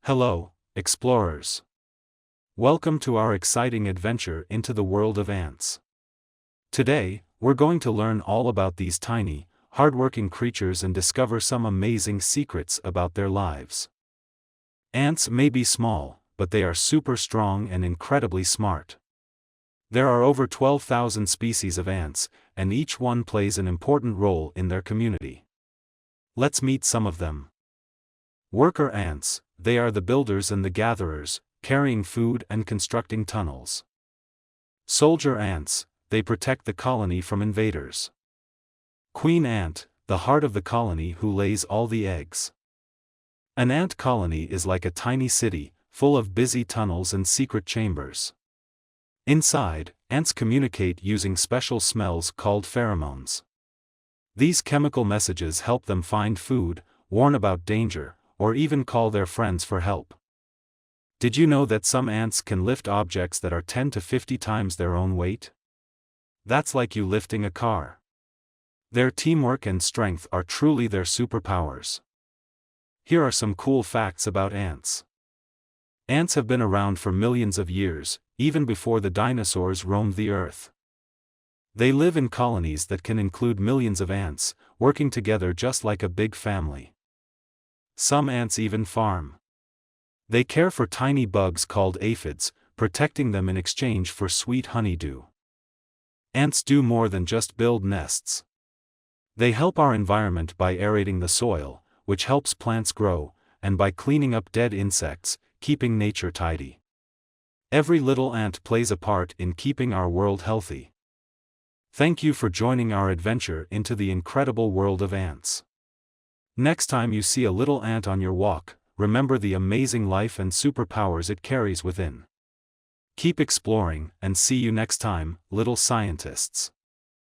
Hello, explorers. Welcome to our exciting adventure into the world of ants. Today, we're going to learn all about these tiny, hardworking creatures and discover some amazing secrets about their lives. Ants may be small, but they are super strong and incredibly smart. There are over 12,000 species of ants, and each one plays an important role in their community. Let's meet some of them. Worker ants, they are the builders and the gatherers, carrying food and constructing tunnels. Soldier ants, they protect the colony from invaders. Queen ant, the heart of the colony who lays all the eggs. An ant colony is like a tiny city, full of busy tunnels and secret chambers. Inside, ants communicate using special smells called pheromones. These chemical messages help them find food, warn about danger, or even call their friends for help. Did you know that some ants can lift objects that are 10 to 50 times their own weight? That's like you lifting a car. Their teamwork and strength are truly their superpowers. Here are some cool facts about ants. Ants have been around for millions of years, even before the dinosaurs roamed the earth. They live in colonies that can include millions of ants, working together just like a big family. Some ants even farm. They care for tiny bugs called aphids, protecting them in exchange for sweet honeydew. Ants do more than just build nests. They help our environment by aerating the soil, which helps plants grow, and by cleaning up dead insects, keeping nature tidy. Every little ant plays a part in keeping our world healthy. Thank you for joining our adventure into the incredible world of ants. Next time you see a little ant on your walk, remember the amazing life and superpowers it carries within. Keep exploring, and see you next time, little scientists.